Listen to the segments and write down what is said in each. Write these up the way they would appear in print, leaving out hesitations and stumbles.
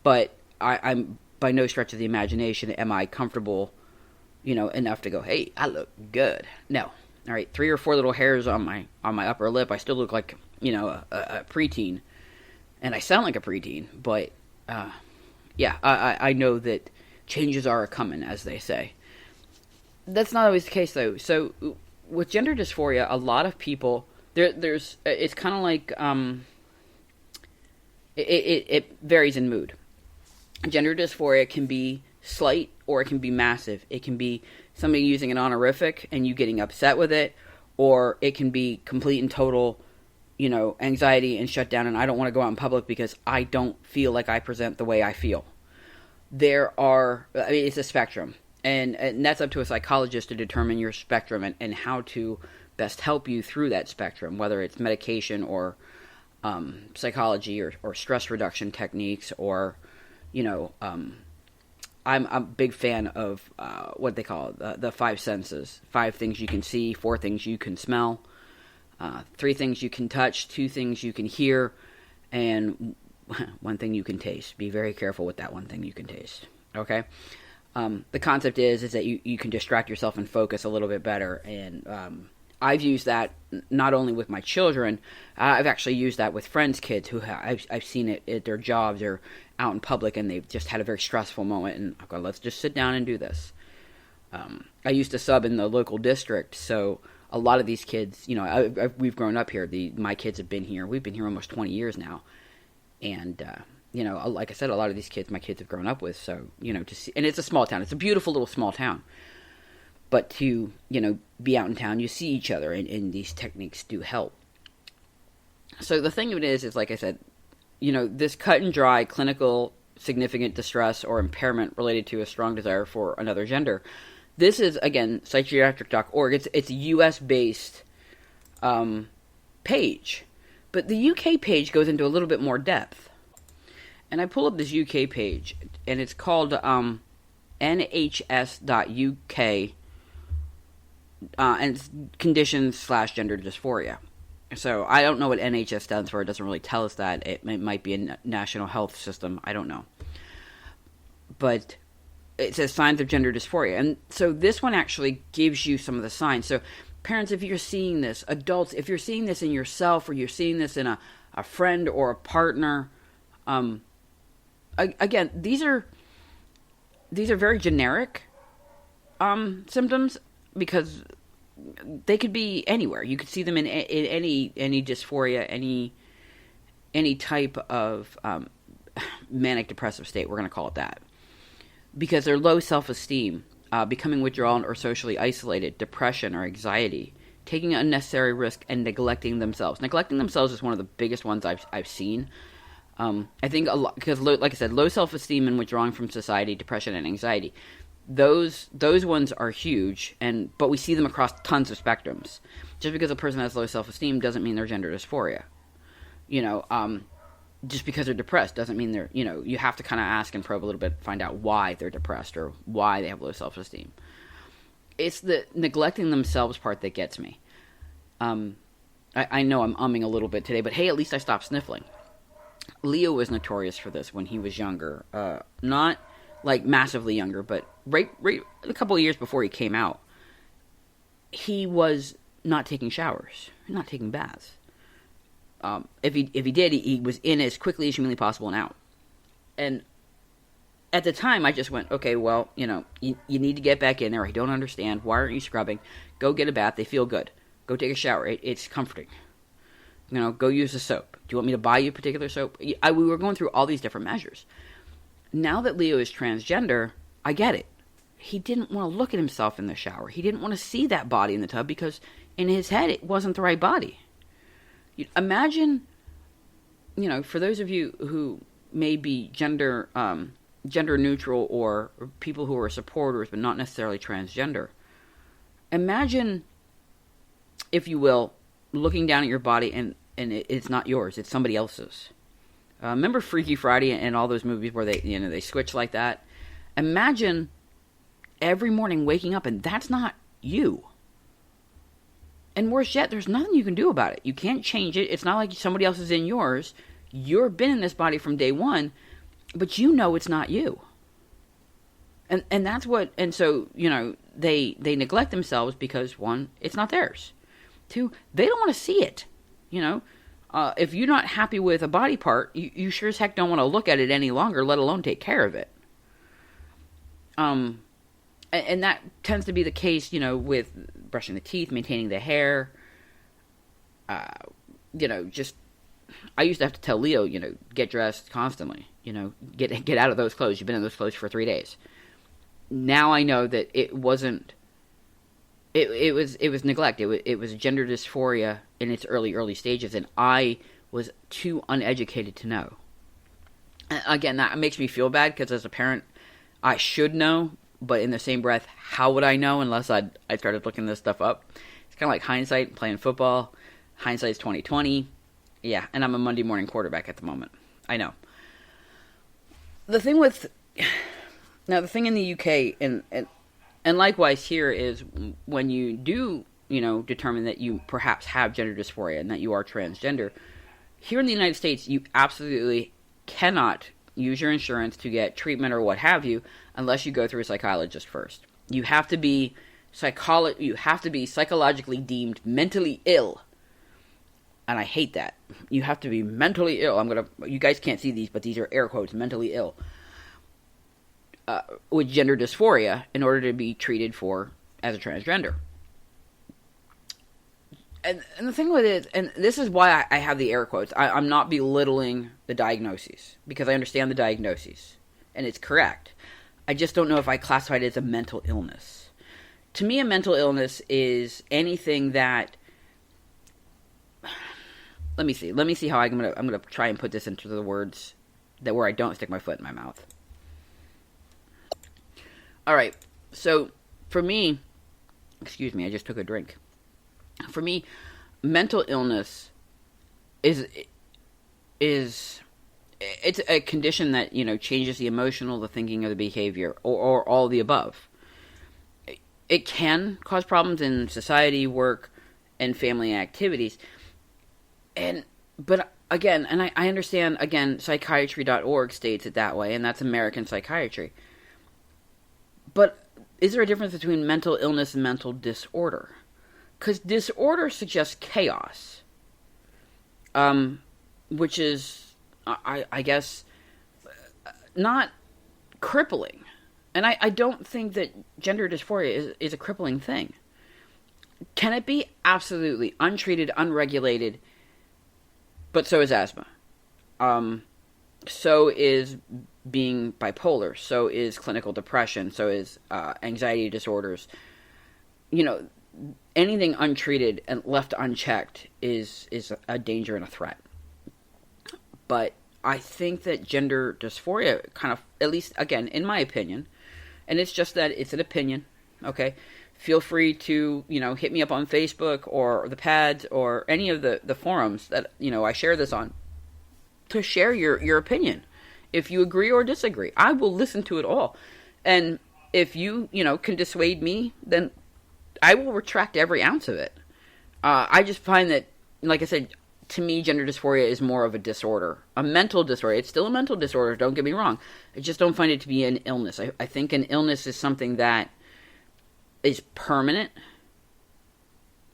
But I'm by no stretch of the imagination am I comfortable, enough to go, hey, I look good. No. All right, 3 or 4 little hairs on my upper lip. I still look like, a preteen. And I sound like a preteen. But, I know that changes are a-coming, as they say. That's not always the case, though. So, with gender dysphoria, a lot of people, it's kind of like, it varies in mood. Gender dysphoria can be slight or it can be massive. It can be somebody using an honorific and you getting upset with it, or it can be complete and total, anxiety and shut down, and I don't want to go out in public because I don't feel like I present the way I feel. It's a spectrum, and that's up to a psychologist to determine your spectrum and how to best help you through that spectrum, whether it's medication or psychology or stress reduction techniques or, I'm a big fan of what they call the 5 senses. 5 things you can see, 4 things you can smell, 3 things you can touch, 2 things you can hear, and 1 thing you can taste. Be very careful with that 1 thing you can taste. Okay? The concept is that you can distract yourself and focus a little bit better. And I've used that not only with my children, I've actually used that with friends' kids who I've seen it at their jobs or out in public, and they've just had a very stressful moment, and I've gone, let's just sit down and do this. I used to sub in the local district, so a lot of these kids, we've grown up here. My kids have been here. We've been here almost 20 years now. And, like I said, a lot of these kids, my kids have grown up with, so, to see, and it's a small town. It's a beautiful little small town. But to, be out in town, you see each other, and these techniques do help. So the thing of it is like I said, this cut and dry clinical significant distress or impairment related to a strong desire for another gender. This is, again, psychiatric.org. It's a US-based page. But the UK page goes into a little bit more depth. And I pull up this UK page, and it's called nhs.uk, and it's conditions/gender dysphoria. So I don't know what NHS stands for. It doesn't really tell us that. It might be a national health system. I don't know. But it says signs of gender dysphoria. And so this one actually gives you some of the signs. So parents, if you're seeing this, adults, if you're seeing this in yourself or you're seeing this in a friend or a partner, again, these are very generic symptoms because they could be anywhere. You could see them in any dysphoria, any type of manic depressive state. We're going to call it that, because they're low self-esteem, becoming withdrawn or socially isolated, depression or anxiety, taking unnecessary risk, and neglecting themselves. Neglecting themselves is one of the biggest ones I've seen. I think a lot because, like I said, low self-esteem and withdrawing from society, depression and anxiety. Those ones are huge, but we see them across tons of spectrums. Just because a person has low self-esteem doesn't mean they're gender dysphoria. Just because they're depressed doesn't mean they're, you have to kind of ask and probe a little bit, find out why they're depressed or why they have low self-esteem. It's the neglecting themselves part that gets me. I know I'm umming a little bit today, but hey, at least I stopped sniffling. Leo was notorious for this when he was younger. Not like massively younger, but right a couple of years before he came out, he was not taking showers, not taking baths. If he did, he was in as quickly as humanly possible and out. And at the time, I just went, okay, well, you need to get back in there. I don't understand. Why aren't you scrubbing? Go get a bath. They feel good. Go take a shower. It's comforting. Go use the soap. Do you want me to buy you a particular soap? We were going through all these different measures. Now that Leo is transgender, I get it. He didn't want to look at himself in the shower. He didn't want to see that body in the tub because in his head, it wasn't the right body. Imagine, for those of you who may be gender neutral or people who are supporters but not necessarily transgender, imagine, if you will, looking down at your body and it's not yours, it's somebody else's. Remember Freaky Friday and all those movies where they switch like that? Imagine every morning waking up and that's not you. And worse yet, there's nothing you can do about it. You can't change it. It's not like somebody else is in yours. You've been in this body from day one. but you know it's not you. And that's what, and so, they neglect themselves because, one, it's not theirs. Two, they don't want to see it. If you're not happy with a body part, you sure as heck don't want to look at it any longer, let alone take care of it. And that tends to be the case, with brushing the teeth, maintaining the hair. Just, I used to have to tell Leo, get dressed constantly. Get out of those clothes. You've been in those clothes for 3 days. Now I know that it wasn't. It was neglect. It was gender dysphoria in its early stages, and I was too uneducated to know. Again, that makes me feel bad because as a parent, I should know, but in the same breath, how would I know unless I started looking this stuff up? It's kind of like hindsight, playing football. Hindsight's 20/20. Yeah, and I'm a Monday morning quarterback at the moment. I know. The thing in the UK and likewise here is when you do, determine that you perhaps have gender dysphoria and that you are transgender, here in the United States, you absolutely cannot use your insurance to get treatment or what have you unless you go through a psychologist first. You have to be psychologically deemed mentally ill. And I hate that. You have to be mentally ill. You guys can't see these, but these are air quotes, mentally ill. With gender dysphoria in order to be treated as a transgender. And the thing with it, and this is why I have the air quotes, I'm not belittling the diagnoses, because I understand the diagnoses, and it's correct. I just don't know if I classify it as a mental illness. To me, a mental illness is anything that... Let me see how I'm gonna try and put this into the words where I don't stick my foot in my mouth. All right, so for me, excuse me, I just took a drink. For me, mental illness is it's a condition that changes the emotional, the thinking, or the behavior, or all the above. It can cause problems in society, work, and family activities. But again, and I understand, again, psychiatry.org states it that way, and that's American psychiatry. But is there a difference between mental illness and mental disorder? Because disorder suggests chaos, which is, I guess, not crippling. And I don't think that gender dysphoria is a crippling thing. Can it be? Absolutely. Untreated, unregulated, but so is asthma. So is being bipolar, so is clinical depression, so is anxiety disorders. Anything untreated and left unchecked is a danger and a threat. But I think that gender dysphoria kind of, at least, again, in my opinion, and it's just that it's an opinion, okay? Feel free to, hit me up on Facebook or the pads or any of the forums that, I share this on to share your opinion. If you agree or disagree, I will listen to it all. And if you, can dissuade me, then I will retract every ounce of it. I just find that, like I said, to me, gender dysphoria is more of a disorder, a mental disorder. It's still a mental disorder, don't get me wrong. I just don't find it to be an illness. I think an illness is something that is permanent.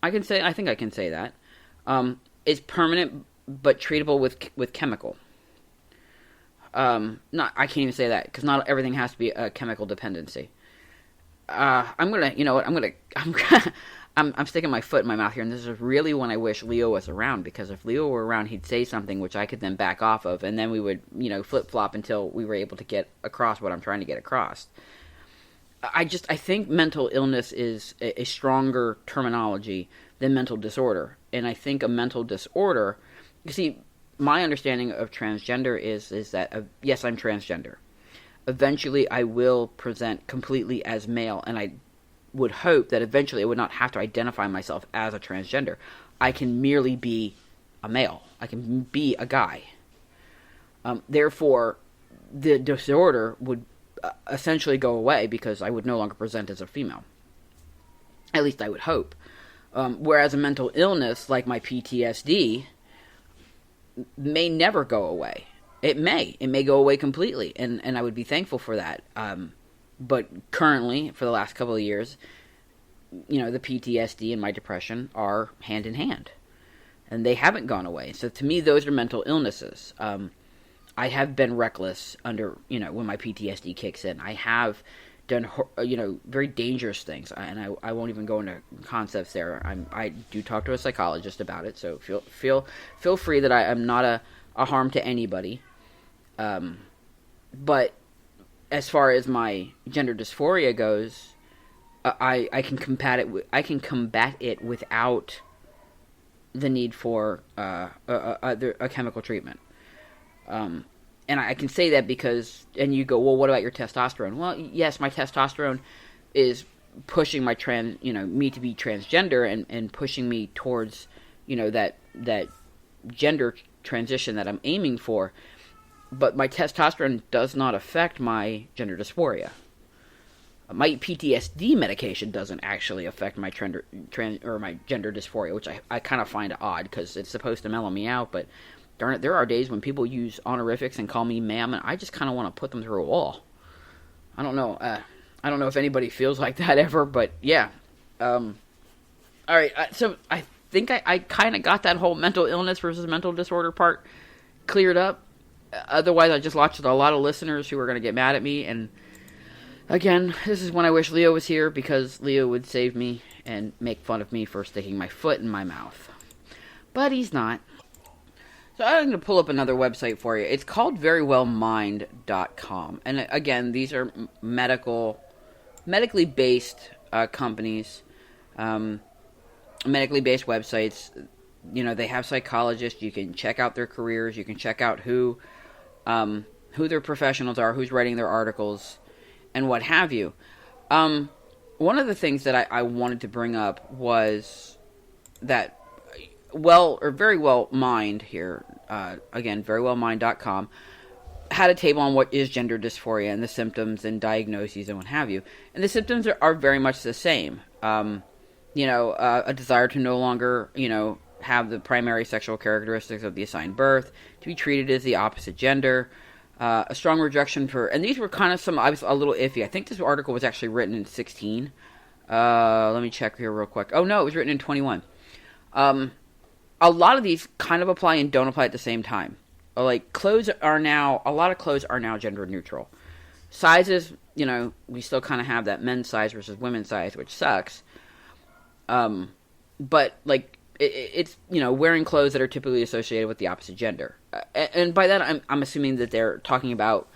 I think I can say that. It's permanent, but treatable with chemical. I can't even say that, because not everything has to be a chemical dependency. I'm sticking my foot in my mouth here, and this is really when I wish Leo was around, because if Leo were around, he'd say something which I could then back off of, and then we would, flip-flop until we were able to get across what I'm trying to get across. I think mental illness is a stronger terminology than mental disorder, and I think a mental disorder, you see, my understanding of transgender is that, yes, I'm transgender. Eventually, I will present completely as male, and I would hope that eventually I would not have to identify myself as a transgender. I can merely be a male. I can be a guy. Therefore, the disorder would essentially go away because I would no longer present as a female. At least I would hope. Whereas a mental illness, like my PTSD, may never go away. It may go away completely, and I would be thankful for that. But currently, for the last couple of years, the PTSD and my depression are hand in hand, and they haven't gone away. So to me, those are mental illnesses. I have been reckless under, when my PTSD kicks in. I have done, very dangerous things, and I won't even go into concepts there. I do talk to a psychologist about it, so feel free that I am not a harm to anybody. But as far as my gender dysphoria goes, I can combat it. I can combat it without the need for a chemical treatment. And I can say that because, and you go, well, what about your testosterone? Well, yes, my testosterone is pushing my me to be transgender and pushing me towards, that gender transition that I'm aiming for. But my testosterone does not affect my gender dysphoria. My PTSD medication doesn't actually affect my my gender dysphoria, which I kind of find odd because it's supposed to mellow me out. But darn it, there are days when people use honorifics and call me ma'am, and I just kind of want to put them through a wall. I don't know. I don't know if anybody feels like that ever, but yeah. All right, so I think I kind of got that whole mental illness versus mental disorder part cleared up. Otherwise, I just lost a lot of listeners who are going to get mad at me. And again, this is when I wish Leo was here, because Leo would save me and make fun of me for sticking my foot in my mouth. But he's not. So I'm going to pull up another website for you. It's called verywellmind.com. And again, these are medically based companies, medically based websites. They have psychologists. You can check out their careers. You can check out who their professionals are, who's writing their articles, and what have you. One of the things that I wanted to bring up was that Very Well Mind here, again, verywellmind.com, had a table on what is gender dysphoria and the symptoms and diagnoses and what have you. And the symptoms are very much the same. A desire to no longer, have the primary sexual characteristics of the assigned birth, to be treated as the opposite gender, a strong rejection for, and these were kind of I was a little iffy. I think this article was actually written in 16. Let me check here real quick. Oh no, it was written in 21. A lot of these kind of apply and don't apply at the same time. A lot of clothes are now gender neutral. Sizes, we still kind of have that men's size versus women's size, which sucks. But it's wearing clothes that are typically associated with the opposite gender, and by that I'm assuming that they're talking about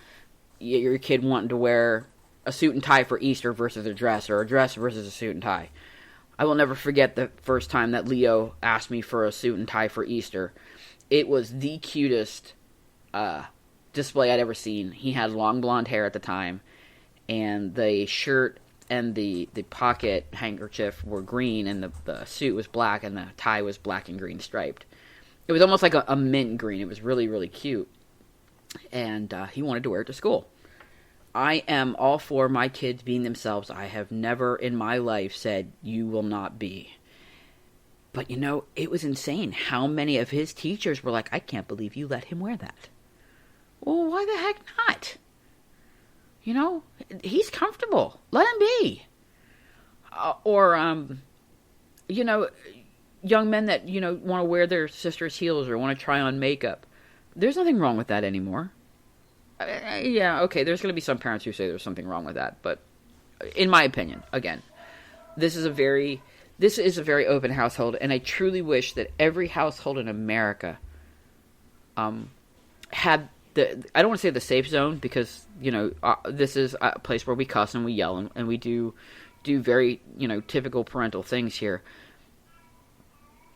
your kid wanting to wear a suit and tie for Easter versus a dress, or a dress versus a suit and tie. I will never forget the first time that Leo asked me for a suit and tie for Easter. It was the cutest display I'd ever seen. He had long blonde hair at the time, and the shirt and the pocket handkerchief were green, and the suit was black, and the tie was black and green striped. It was almost like a mint green. It was really, really cute. And he wanted to wear it to school. I am all for my kids being themselves. I have never in my life said, you will not be. But, it was insane how many of his teachers were like, I can't believe you let him wear that. Well, why the heck not? He's comfortable. Let him be. Young men that, want to wear their sister's heels or want to try on makeup. There's nothing wrong with that anymore. Yeah, okay, there's going to be some parents who say there's something wrong with that. But in my opinion, again, this is a very open household. And I truly wish that every household in America had I don't want to say the safe zone, because, this is a place where we cuss and we yell and we do very, typical parental things here.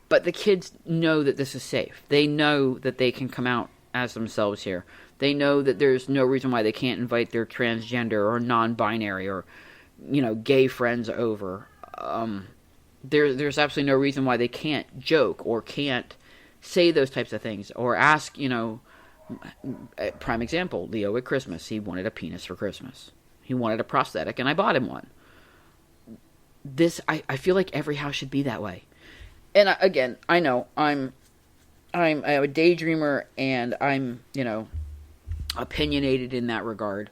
But the kids know that this is safe. They know that they can come out as themselves here. They know that there's no reason why they can't invite their transgender or non-binary or, gay friends over. There's absolutely no reason why they can't joke or can't say those types of things or ask, prime example, Leo at Christmas. He wanted a penis for Christmas. He wanted a prosthetic, and I bought him one. I feel like every house should be that way. And again, I know I'm a daydreamer, and I'm opinionated in that regard.